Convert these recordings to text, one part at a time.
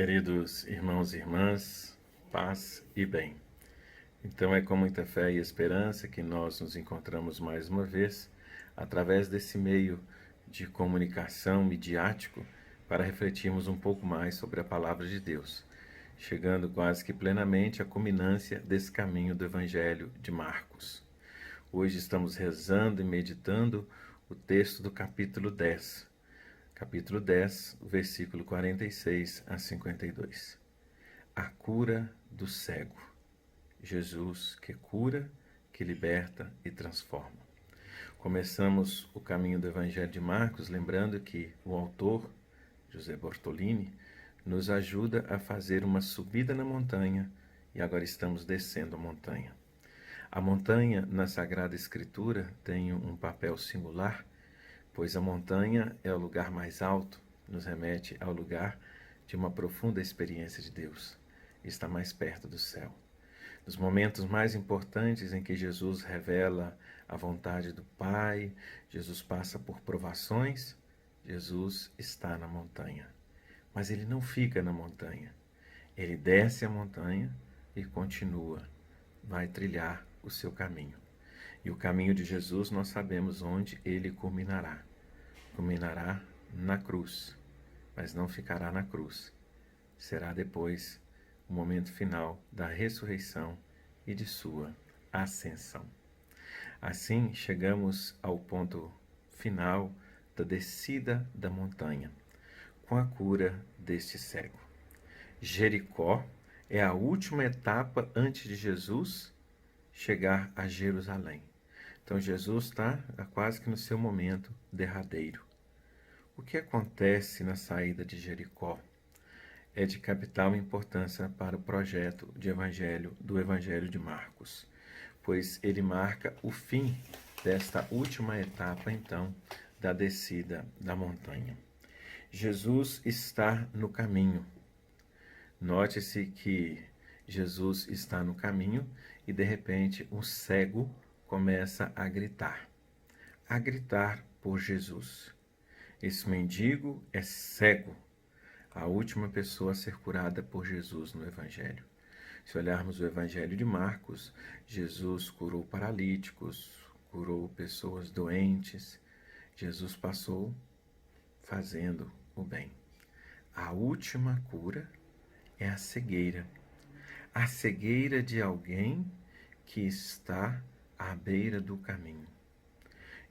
Queridos irmãos e irmãs, paz e bem. Então é com muita fé e esperança que nós nos encontramos mais uma vez, através desse meio de comunicação midiático, para refletirmos um pouco mais sobre a Palavra de Deus, chegando quase que plenamente à culminância desse caminho do Evangelho de Marcos. Hoje estamos rezando e meditando o texto do capítulo 10. Capítulo 10, versículo 46 a 52. A cura do cego. Jesus que cura, que liberta e transforma. Começamos o caminho do Evangelho de Marcos, lembrando que o autor, José Bortolini, nos ajuda a fazer uma subida na montanha e agora estamos descendo a montanha. A montanha, na Sagrada Escritura, tem um papel singular, pois a montanha é o lugar mais alto, nos remete ao lugar de uma profunda experiência de Deus, está mais perto do céu. Nos momentos mais importantes em que Jesus revela a vontade do Pai, Jesus passa por provações, Jesus está na montanha. Mas ele não fica na montanha, ele desce a montanha e continua, vai trilhar o seu caminho. E o caminho de Jesus nós sabemos onde ele culminará. Culminará na cruz, mas não ficará na cruz. Será depois o momento final da ressurreição e de sua ascensão. Assim, chegamos ao ponto final da descida da montanha, com a cura deste cego. Jericó é a última etapa antes de Jesus chegar a Jerusalém. Então Jesus está quase que no seu momento derradeiro. O que acontece na saída de Jericó é de capital importância para o projeto do Evangelho de Marcos, pois ele marca o fim desta última etapa, então, da descida da montanha. Jesus está no caminho. Note-se que Jesus está no caminho e, de repente, um cego começa a gritar por Jesus. Esse mendigo é cego, a última pessoa a ser curada por Jesus no Evangelho. Se olharmos o Evangelho de Marcos, Jesus curou paralíticos, curou pessoas doentes, Jesus passou fazendo o bem. A última cura é a cegueira de alguém que está à beira do caminho.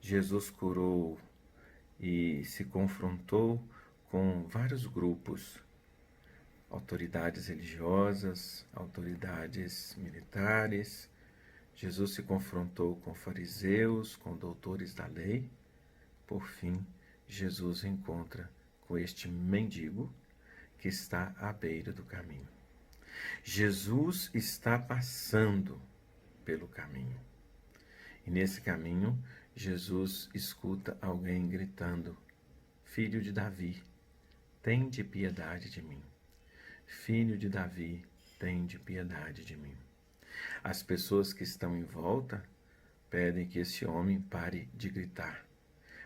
Jesus curou e se confrontou com vários grupos, autoridades religiosas, autoridades militares. Jesus se confrontou com fariseus, com doutores da lei. Por fim, Jesus encontra com este mendigo que está à beira do caminho. Jesus está passando pelo caminho. E nesse caminho, Jesus escuta alguém gritando: Filho de Davi, tende piedade de mim. Filho de Davi, tende piedade de mim. As pessoas que estão em volta pedem que esse homem pare de gritar.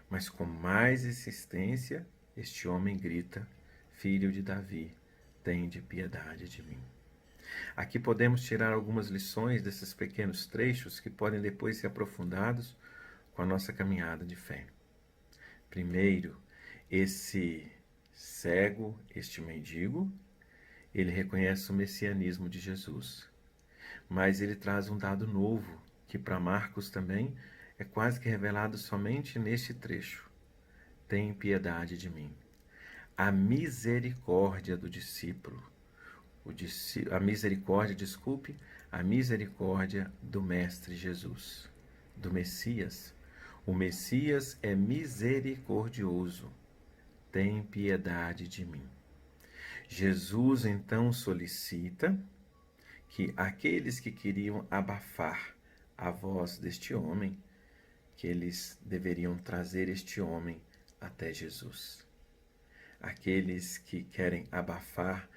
Mas com mais insistência, este homem grita: Filho de Davi, tende piedade de mim. Aqui podemos tirar algumas lições desses pequenos trechos que podem depois ser aprofundados com a nossa caminhada de fé. Primeiro, esse cego, este mendigo, ele reconhece o messianismo de Jesus, mas ele traz um dado novo, que para Marcos também é quase que revelado somente neste trecho. Tem piedade de mim. A misericórdia do discípulo, a misericórdia do Mestre Jesus, do Messias. O Messias é misericordioso. Tem piedade de mim. Jesus então solicita que aqueles que queriam abafar a voz deste homem, que eles deveriam trazer este homem até Jesus. Aqueles que querem abafar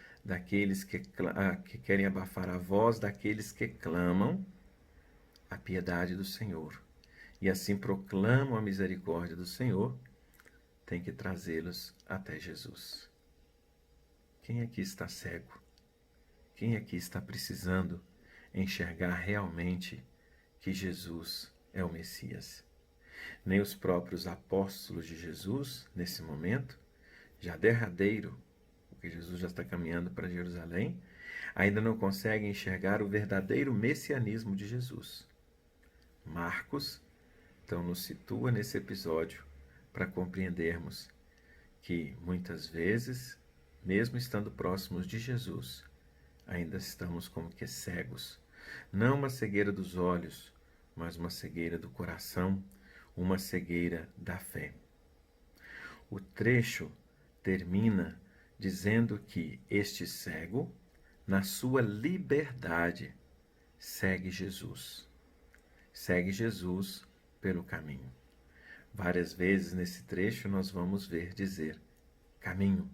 que querem abafar a voz daqueles que clamam a piedade do Senhor e assim proclamam a misericórdia do Senhor, tem que trazê-los até Jesus. Quem aqui está cego? Quem aqui está precisando enxergar realmente que Jesus é o Messias? Nem os próprios apóstolos de Jesus, nesse momento, já derradeiro, porque Jesus já está caminhando para Jerusalém, ainda não conseguem enxergar o verdadeiro messianismo de Jesus. Marcos, então, nos situa nesse episódio para compreendermos que, muitas vezes, mesmo estando próximos de Jesus, ainda estamos como que cegos. Não uma cegueira dos olhos, mas uma cegueira do coração, uma cegueira da fé. O trecho termina dizendo que este cego, na sua liberdade, segue Jesus. Segue Jesus pelo caminho. Várias vezes nesse trecho nós vamos ver dizer caminho.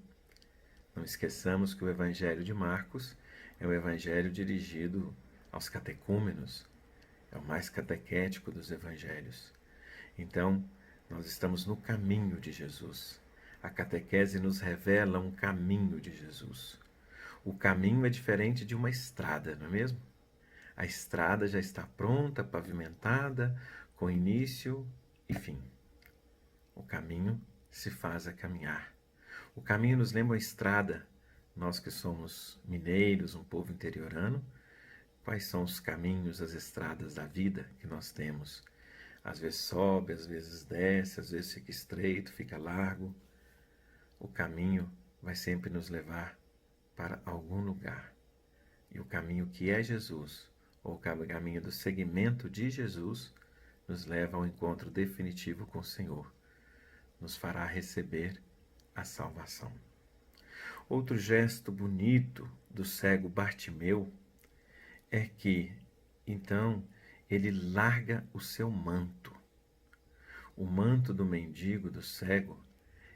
Não esqueçamos que o Evangelho de Marcos é um evangelho dirigido aos catecúmenos, é o mais catequético dos evangelhos. Então, nós estamos no caminho de Jesus. A catequese nos revela um caminho de Jesus. O caminho é diferente de uma estrada, não é mesmo? A estrada já está pronta, pavimentada, com início e fim. O caminho se faz a caminhar. O caminho nos lembra a estrada. Nós que somos mineiros, um povo interiorano, quais são os caminhos, as estradas da vida que nós temos? Às vezes sobe, às vezes desce, às vezes fica estreito, fica largo. O caminho vai sempre nos levar para algum lugar. E o caminho que é Jesus, ou o caminho do seguimento de Jesus, nos leva ao encontro definitivo com o Senhor. Nos fará receber a salvação. Outro gesto bonito do cego Bartimeu é que, então, ele larga o seu manto. O manto do mendigo, do cego,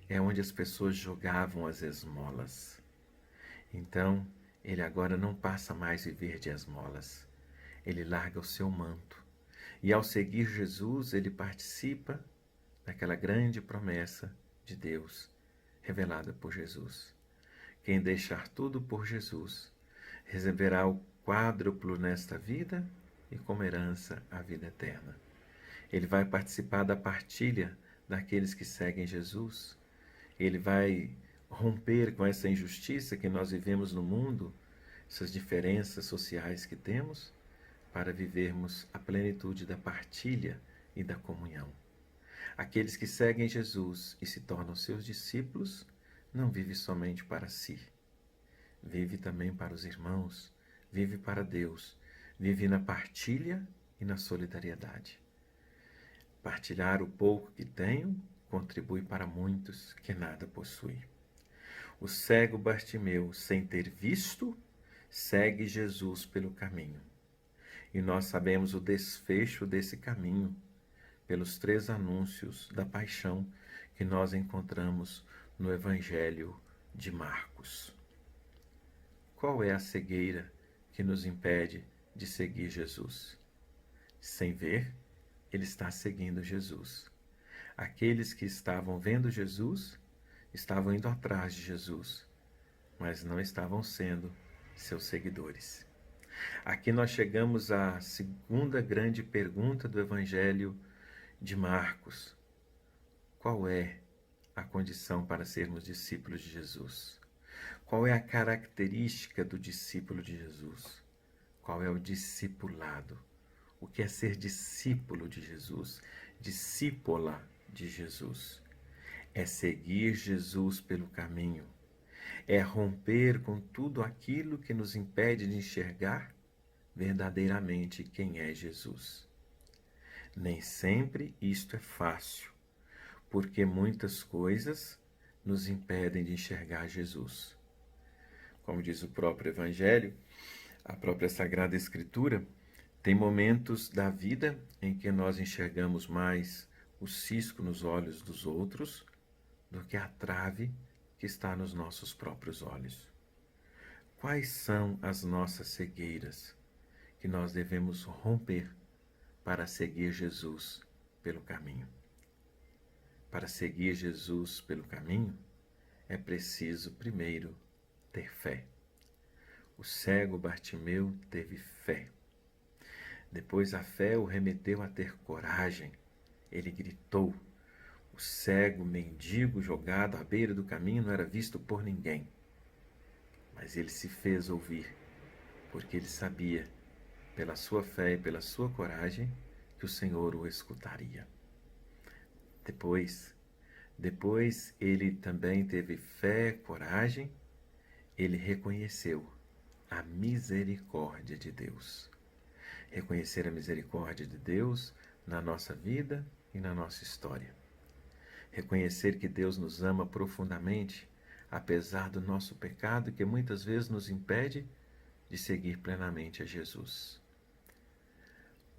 é onde as pessoas jogavam as esmolas. Então, ele agora não passa mais a viver de esmolas. Ele larga o seu manto. E ao seguir Jesus, ele participa daquela grande promessa de Deus, revelada por Jesus. Quem deixar tudo por Jesus, receberá o quádruplo nesta vida e como herança a vida eterna. Ele vai participar da partilha daqueles que seguem Jesus. Ele vai romper com essa injustiça que nós vivemos no mundo, essas diferenças sociais que temos, para vivermos a plenitude da partilha e da comunhão. Aqueles que seguem Jesus e se tornam seus discípulos, não vivem somente para si. Vive também para os irmãos, vive para Deus, vive na partilha e na solidariedade. Partilhar o pouco que tenho contribui para muitos que nada possuem. O cego Bartimeu, sem ter visto, segue Jesus pelo caminho. E nós sabemos o desfecho desse caminho pelos 3 anúncios da paixão que nós encontramos no Evangelho de Marcos. Qual é a cegueira que nos impede de seguir Jesus? Sem ver, ele está seguindo Jesus. Aqueles que estavam vendo Jesus estavam indo atrás de Jesus, mas não estavam sendo seus seguidores. Aqui nós chegamos à segunda grande pergunta do Evangelho de Marcos. Qual é a condição para sermos discípulos de Jesus? Qual é a característica do discípulo de Jesus? Qual é o discipulado? O que é ser discípulo de Jesus? Discípula de Jesus. É seguir Jesus pelo caminho. É romper com tudo aquilo que nos impede de enxergar verdadeiramente quem é Jesus. Nem sempre isto é fácil, porque muitas coisas nos impedem de enxergar Jesus. Como diz o próprio Evangelho, a própria Sagrada Escritura, tem momentos da vida em que nós enxergamos mais o cisco nos olhos dos outros do que a trave que está nos nossos próprios olhos. Quais são as nossas cegueiras que nós devemos romper para seguir Jesus pelo caminho? Para seguir Jesus pelo caminho, é preciso, primeiro, ter fé. O cego Bartimeu teve fé. Depois a fé o remeteu a ter coragem. Ele gritou. O cego mendigo jogado à beira do caminho não era visto por ninguém. Mas ele se fez ouvir, porque ele sabia, pela sua fé e pela sua coragem, que o Senhor o escutaria. Depois ele também teve fé, coragem, ele reconheceu a misericórdia de Deus. Reconhecer a misericórdia de Deus na nossa vida e na nossa história. Reconhecer que Deus nos ama profundamente, apesar do nosso pecado que muitas vezes nos impede de seguir plenamente a Jesus.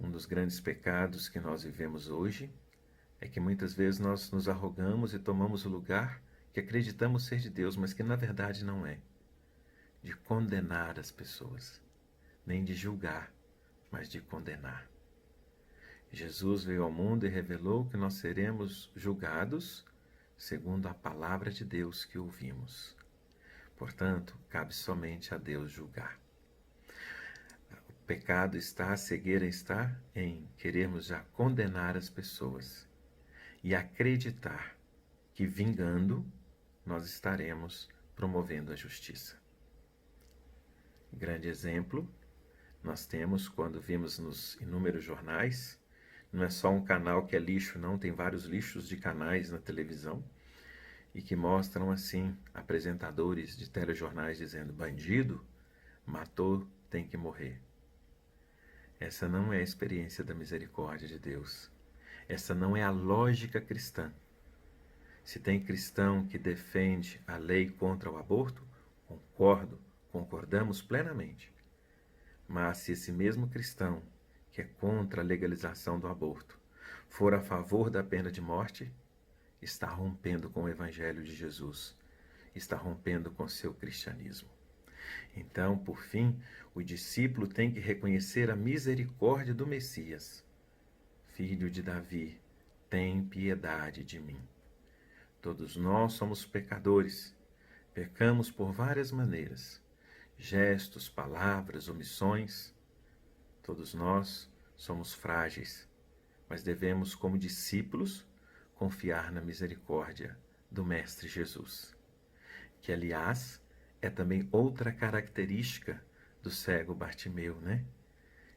Um dos grandes pecados que nós vivemos hoje é que muitas vezes nós nos arrogamos e tomamos o lugar que acreditamos ser de Deus, mas que na verdade não é. De condenar as pessoas, nem de julgar, mas de condenar. Jesus veio ao mundo e revelou que nós seremos julgados segundo a palavra de Deus que ouvimos. Portanto, cabe somente a Deus julgar. O pecado está, a cegueira está em querermos já condenar as pessoas e acreditar que vingando nós estaremos promovendo a justiça. Grande exemplo nós temos quando vimos nos inúmeros jornais. Não é só um canal que é lixo, não, tem vários lixos de canais na televisão e que mostram assim apresentadores de telejornais dizendo: bandido matou, tem que morrer. Essa não é a experiência da misericórdia de Deus. Essa não é a lógica cristã. Se tem cristão que defende a lei contra o aborto, concordamos plenamente. Mas se esse mesmo cristão que é contra a legalização do aborto for a favor da pena de morte, está rompendo com o Evangelho de Jesus, está rompendo com seu cristianismo. Então, por fim, o discípulo tem que reconhecer a misericórdia do Messias. Filho de Davi, tem piedade de mim. Todos nós somos pecadores, pecamos por várias maneiras, gestos, palavras, omissões. Todos nós somos frágeis, mas devemos, como discípulos, confiar na misericórdia do Mestre Jesus, que, aliás, é também outra característica do cego Bartimeu, né?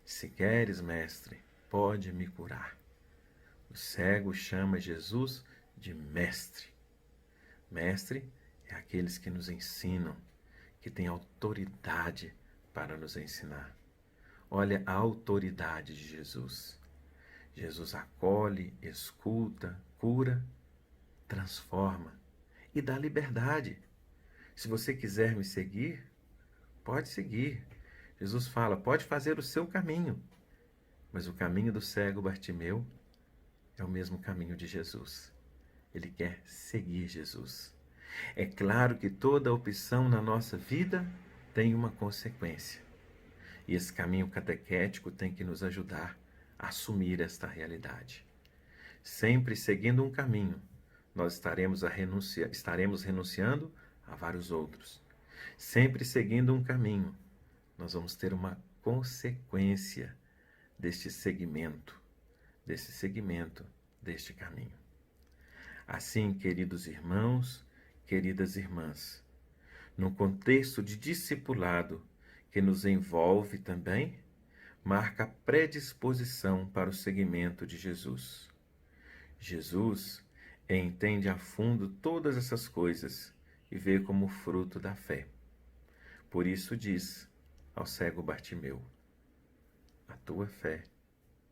Se queres, mestre, pode me curar. O cego chama Jesus de mestre. Mestre é aqueles que nos ensinam, que têm autoridade para nos ensinar. Olha a autoridade de Jesus. Jesus acolhe, escuta, cura, transforma e dá liberdade. Se você quiser me seguir, pode seguir. Jesus fala, pode fazer o seu caminho. Mas o caminho do cego Bartimeu é o mesmo caminho de Jesus. Ele quer seguir Jesus. É claro que toda opção na nossa vida tem uma consequência. E esse caminho catequético tem que nos ajudar a assumir esta realidade. Sempre seguindo um caminho, nós estaremos renunciando a vários outros. Sempre seguindo um caminho, nós vamos ter uma consequência deste segmento, deste caminho. Assim, queridos irmãos, queridas irmãs, no contexto de discipulado que nos envolve também, marca a predisposição para o seguimento de Jesus. Jesus entende a fundo todas essas coisas e vê como fruto da fé. Por isso diz ao cego Bartimeu: a tua fé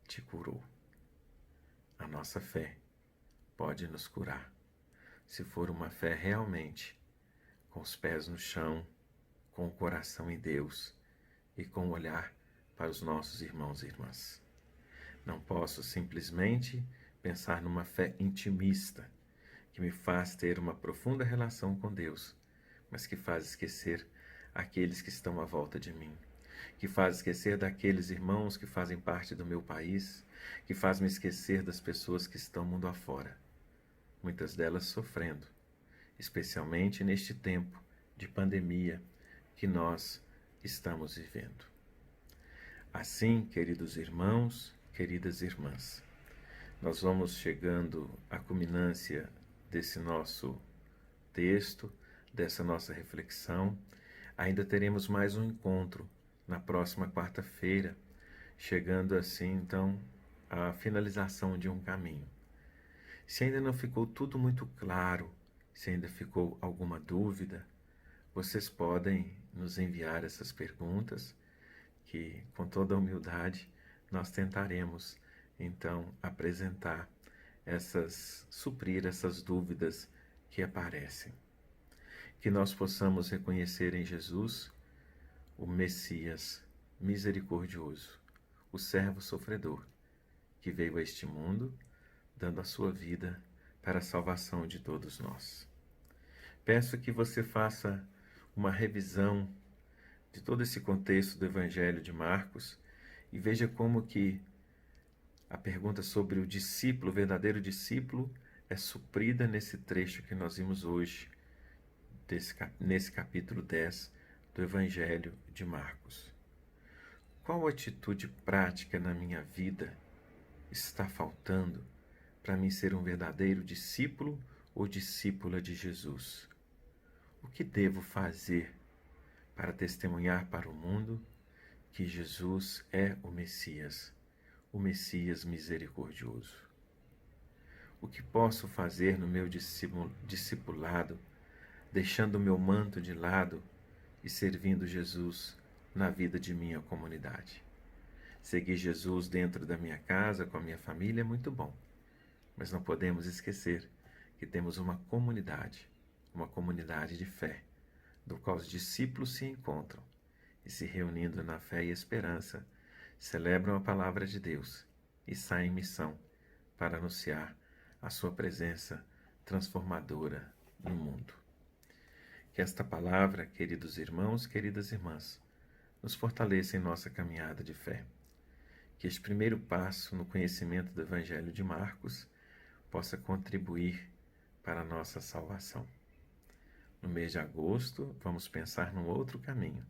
te curou. A nossa fé pode nos curar, se for uma fé realmente com os pés no chão, com o coração em Deus e com o olhar para os nossos irmãos e irmãs. Não posso simplesmente pensar numa fé intimista, que me faz ter uma profunda relação com Deus, mas que faz esquecer aqueles que estão à volta de mim, que faz esquecer daqueles irmãos que fazem parte do meu país, que faz me esquecer das pessoas que estão mundo afora, muitas delas sofrendo, especialmente neste tempo de pandemia, que nós estamos vivendo. Assim, queridos irmãos, queridas irmãs, nós vamos chegando à culminância desse nosso texto, dessa nossa reflexão. Ainda teremos mais um encontro na próxima quarta-feira, chegando assim, então, à finalização de um caminho. Se ainda não ficou tudo muito claro, se ainda ficou alguma dúvida, vocês podem nos enviar essas perguntas, que com toda humildade nós tentaremos, então, suprir essas dúvidas que aparecem. Que nós possamos reconhecer em Jesus o Messias misericordioso, o servo sofredor, que veio a este mundo, dando a sua vida para a salvação de todos nós. Peço que você faça uma revisão de todo esse contexto do Evangelho de Marcos e veja como que a pergunta sobre o discípulo, o verdadeiro discípulo, é suprida nesse trecho que nós vimos hoje, nesse capítulo 10 do Evangelho de Marcos. Qual atitude prática na minha vida está faltando para mim ser um verdadeiro discípulo ou discípula de Jesus? O que devo fazer para testemunhar para o mundo que Jesus é o Messias misericordioso? O que posso fazer no meu discipulado, deixando o meu manto de lado e servindo Jesus na vida de minha comunidade? Seguir Jesus dentro da minha casa, com a minha família, é muito bom, mas não podemos esquecer que temos uma comunidade de fé, do qual os discípulos se encontram e, se reunindo na fé e esperança, celebram a palavra de Deus e saem em missão para anunciar a sua presença transformadora no mundo. Que esta palavra, queridos irmãos, queridas irmãs, nos fortaleça em nossa caminhada de fé. Que este primeiro passo no conhecimento do Evangelho de Marcos possa contribuir para a nossa salvação. No mês de agosto, vamos pensar num outro caminho.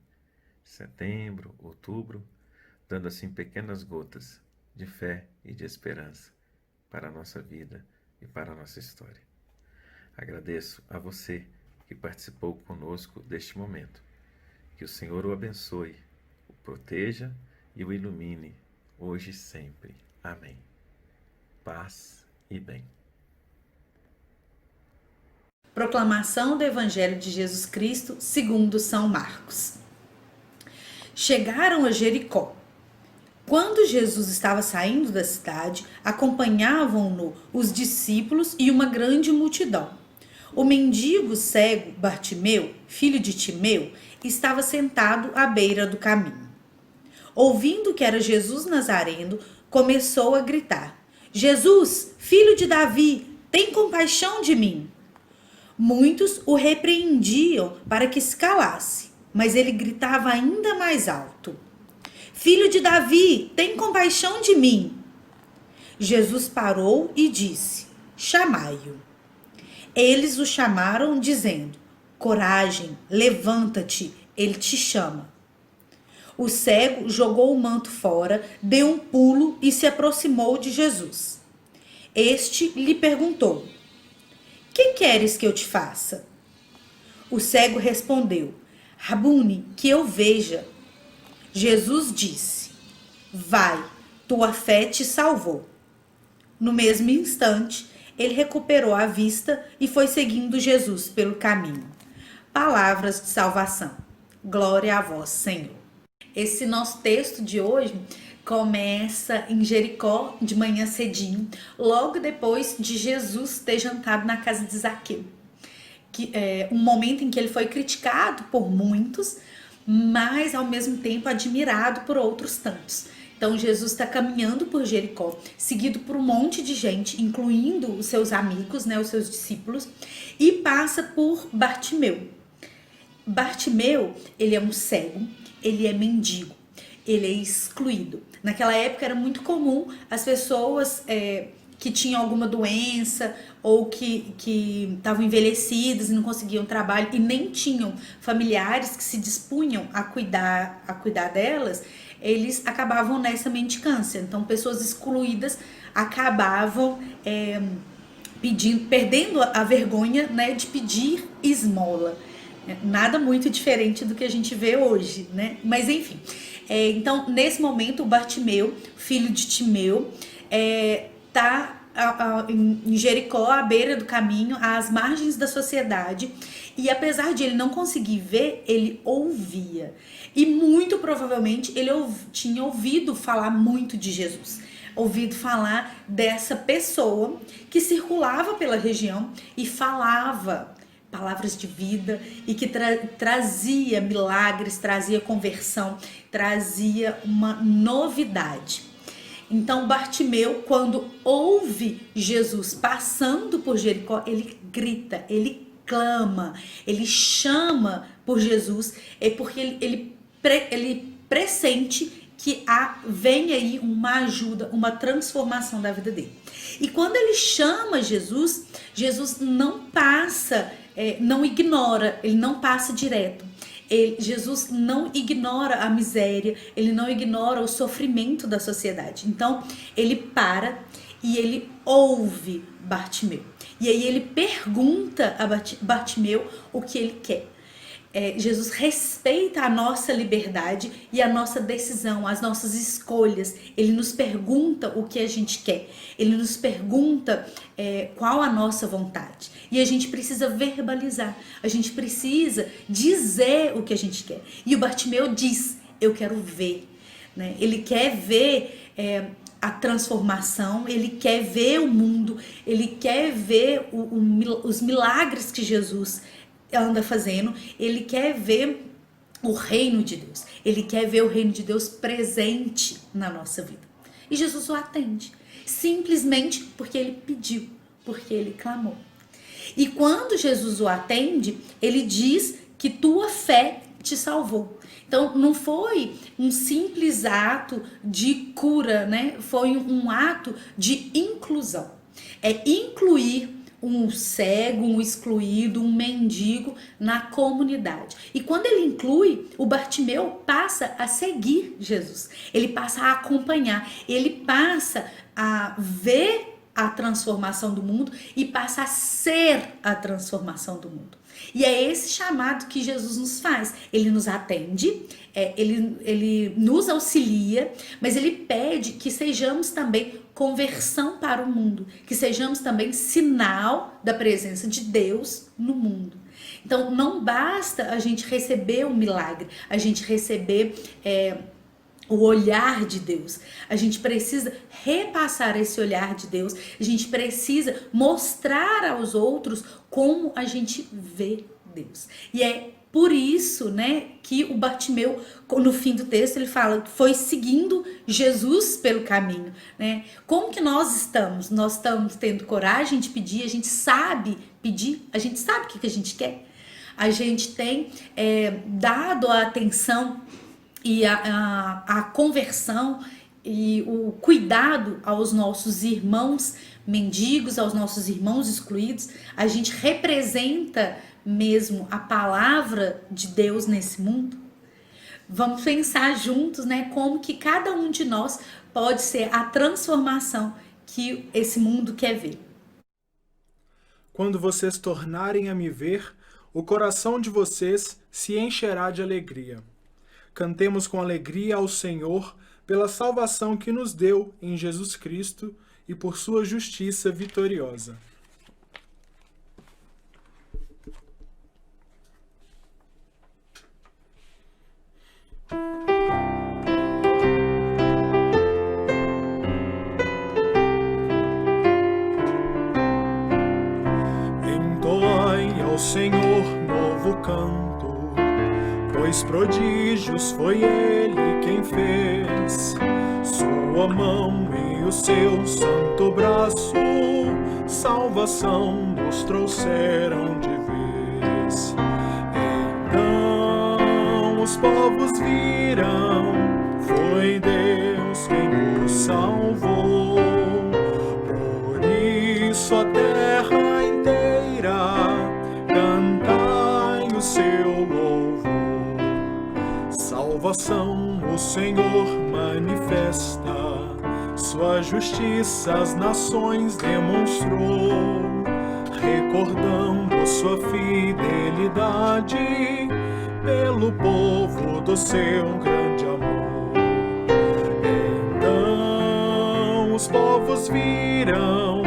Setembro, outubro, dando assim pequenas gotas de fé e de esperança para a nossa vida e para a nossa história. Agradeço a você que participou conosco deste momento. Que o Senhor o abençoe, o proteja e o ilumine, hoje e sempre. Amém. Paz e bem. Proclamação do Evangelho de Jesus Cristo segundo São Marcos. Chegaram a Jericó. Quando Jesus estava saindo da cidade, acompanhavam-no os discípulos e uma grande multidão. O mendigo cego Bartimeu, filho de Timeu, estava sentado à beira do caminho. Ouvindo que era Jesus Nazareno, começou a gritar: Jesus, filho de Davi, tem compaixão de mim. Muitos o repreendiam para que se calasse, mas ele gritava ainda mais alto: Filho de Davi, tem compaixão de mim. Jesus parou e disse: Chamai-o. Eles o chamaram, dizendo: Coragem, levanta-te, ele te chama. O cego jogou o manto fora, deu um pulo e se aproximou de Jesus. Este lhe perguntou: Que queres que eu te faça? O cego respondeu: Rabune, que eu veja. Jesus disse: Vai, tua fé te salvou. No mesmo instante, ele recuperou a vista e foi seguindo Jesus pelo caminho. Palavras de salvação. Glória a vós, Senhor. Esse nosso texto de hoje começa em Jericó, de manhã cedinho, logo depois de Jesus ter jantado na casa de Zaqueu. Um momento em que ele foi criticado por muitos, mas ao mesmo tempo admirado por outros tantos. Então Jesus está caminhando por Jericó, seguido por um monte de gente, incluindo os seus amigos, os seus discípulos, e passa por Bartimeu. Bartimeu, ele é um cego, ele é mendigo, ele é excluído. Naquela época era muito comum as pessoas que tinham alguma doença ou que estavam envelhecidas e não conseguiam trabalho e nem tinham familiares que se dispunham a cuidar delas, eles acabavam nessa mendicância. Então, pessoas excluídas acabavam perdendo a vergonha, né, de pedir esmola. Nada muito diferente do que a gente vê hoje, né? Mas enfim. Então, nesse momento, o Bartimeu, filho de Timeu, está em Jericó, à beira do caminho, às margens da sociedade, e apesar de ele não conseguir ver, ele ouvia. E muito provavelmente ele tinha ouvido falar muito de Jesus, ouvido falar dessa pessoa que circulava pela região e falava palavras de vida e que trazia milagres, trazia conversão, trazia uma novidade. Então Bartimeu, quando ouve Jesus passando por Jericó, ele grita, ele clama, ele chama por Jesus, porque ele pressente que vem aí uma ajuda, uma transformação da vida dele. E quando ele chama Jesus, Jesus não passa, não ignora, ele não passa direto. Jesus não ignora a miséria, ele não ignora o sofrimento da sociedade. Então, ele para e ele ouve Bartimeu. E aí ele pergunta a Bartimeu o que ele quer. Jesus respeita a nossa liberdade e a nossa decisão, as nossas escolhas. Ele nos pergunta o que a gente quer. Ele nos pergunta qual a nossa vontade. E a gente precisa verbalizar. A gente precisa dizer o que a gente quer. E o Bartimeu diz, eu quero ver. Né? Ele quer ver a transformação, ele quer ver o mundo, ele quer ver os milagres que Jesus anda fazendo, ele quer ver o reino de Deus, ele quer ver o reino de Deus presente na nossa vida. E Jesus o atende, simplesmente porque ele pediu, porque ele clamou. E quando Jesus o atende, ele diz que tua fé te salvou. Então não foi um simples ato de cura, né? Foi um ato de inclusão. É incluir um cego, um excluído, um mendigo na comunidade. E quando ele inclui, o Bartimeu passa a seguir Jesus. Ele passa a acompanhar, ele passa a ver a transformação do mundo e passa a ser a transformação do mundo. E é esse chamado que Jesus nos faz. Ele nos atende, ele nos auxilia, mas ele pede que sejamos também conversão para o mundo, que sejamos também sinal da presença de Deus no mundo. Então não basta a gente receber um milagre, a gente receber o olhar de Deus. A gente precisa repassar esse olhar de Deus. A gente precisa mostrar aos outros como a gente vê Deus. E é por isso, né, que o Bartimeu, no fim do texto, ele fala que foi seguindo Jesus pelo caminho, né? Como que nós estamos? Nós estamos tendo coragem de pedir, a gente sabe pedir, a gente sabe o que a gente quer. A gente tem dado a atenção e a conversão e o cuidado aos nossos irmãos mendigos, aos nossos irmãos excluídos. A gente representa mesmo a palavra de Deus nesse mundo. Vamos pensar juntos, né, como que cada um de nós pode ser a transformação que esse mundo quer ver. Quando vocês tornarem a me ver, o coração de vocês se encherá de alegria. Cantemos com alegria ao Senhor pela salvação que nos deu em Jesus Cristo e por sua justiça vitoriosa. Entoai ao Senhor novo canto, pois prodígios foi Ele quem fez. Sua mão e o seu santo braço, salvação nos trouxeram de vez. Então os povos viram, foi Deus quem nos salvou. Por salvação o Senhor manifesta, sua justiça às nações demonstrou, recordando sua fidelidade pelo povo do seu grande amor. Então os povos viram,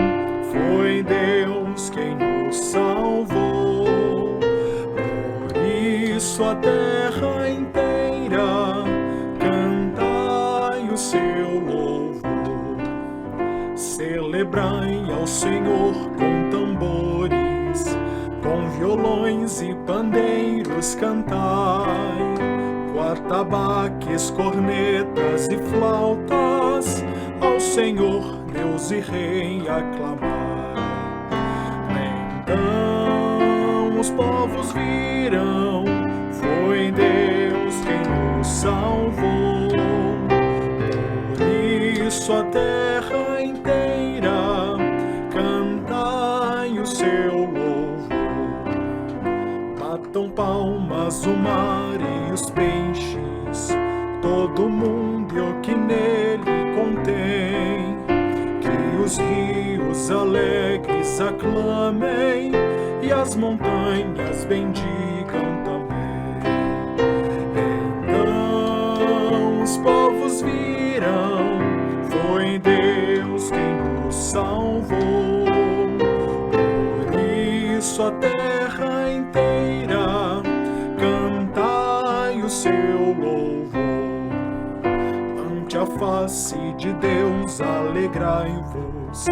foi Deus quem nos salvou. Por isso a terra inteira cantai o seu louvor. Celebrai ao Senhor com tambores, com violões e pandeiros cantai, com atabaques, cornetas e flautas, ao Senhor Deus e Rei aclamai. Então os povos viram, foi Deus quem nos salvou. Por isso a terra inteira cantai o seu louvor. Batam palmas o mar e os peixes, todo mundo e o que nele contém, que os rios alegres aclamem e as montanhas bendigam também. Então os povos viram, foi Deus quem nos salvou. Por isso a terra inteira cantai o seu louvor. Ante a face de Deus alegrai-vos,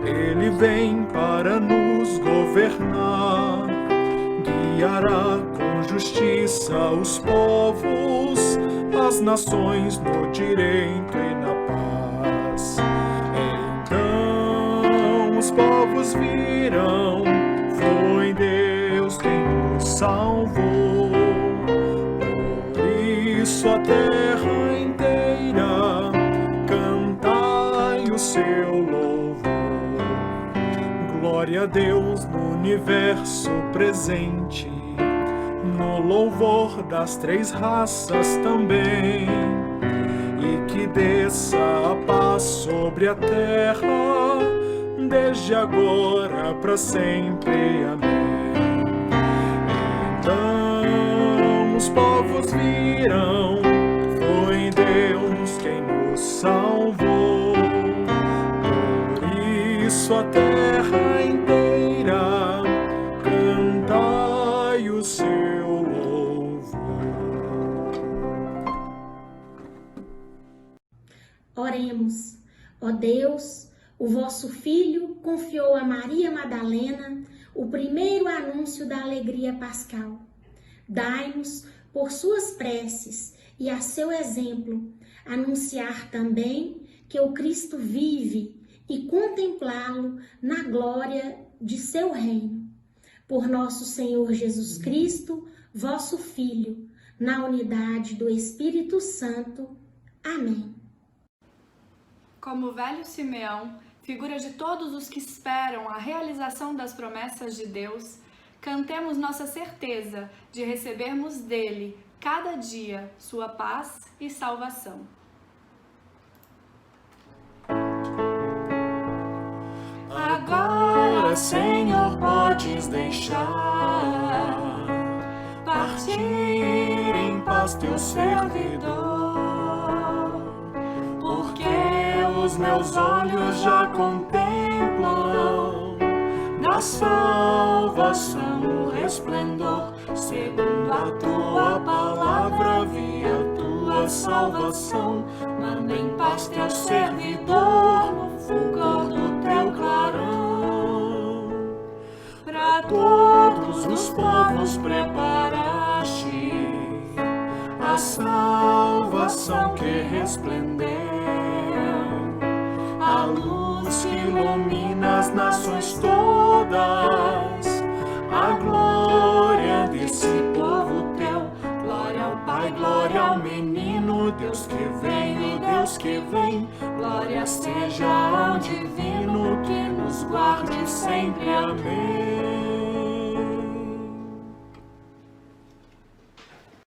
Ele vem para nos governar, guiará com justiça os povos, as nações no direito e na paz. Então os povos viram, foi Deus quem nos salvou. Por isso a terra inteira cantai o seu louvor. Glória a Deus no universo presente, no louvor das três raças também, e que desça a paz sobre a terra, desde agora para sempre. Amém. Então os povos viram, foi Deus quem nos salvou. Por isso a terra inteira cantai o seu louvor. Oremos. Ó Deus, o vosso Filho confiou a Maria Madalena o primeiro anúncio da alegria pascal. Dai-nos, por suas preces e a seu exemplo, anunciar também que o Cristo vive e contemplá-lo na glória de seu reino. Por nosso Senhor Jesus Cristo, vosso Filho, na unidade do Espírito Santo. Amém. Como o velho Simeão, figura de todos os que esperam a realização das promessas de Deus, cantemos nossa certeza de recebermos dele, cada dia, sua paz e salvação. Agora, Senhor, podes deixar partir em paz teu servidor, porque os meus olhos já contemplam da salvação o resplendor. Segundo a tua palavra vi a tua salvação. Manda em paz teu servidor no fulgor do teu clarão. Para todos os povos preparaste a salvação que resplendeu, a luz que ilumina as nações todas, a glória desse povo teu. Glória ao Pai, glória ao menino, Deus que veio e Deus que vem. Glória seja ao divino que nos guarde sempre. Amém.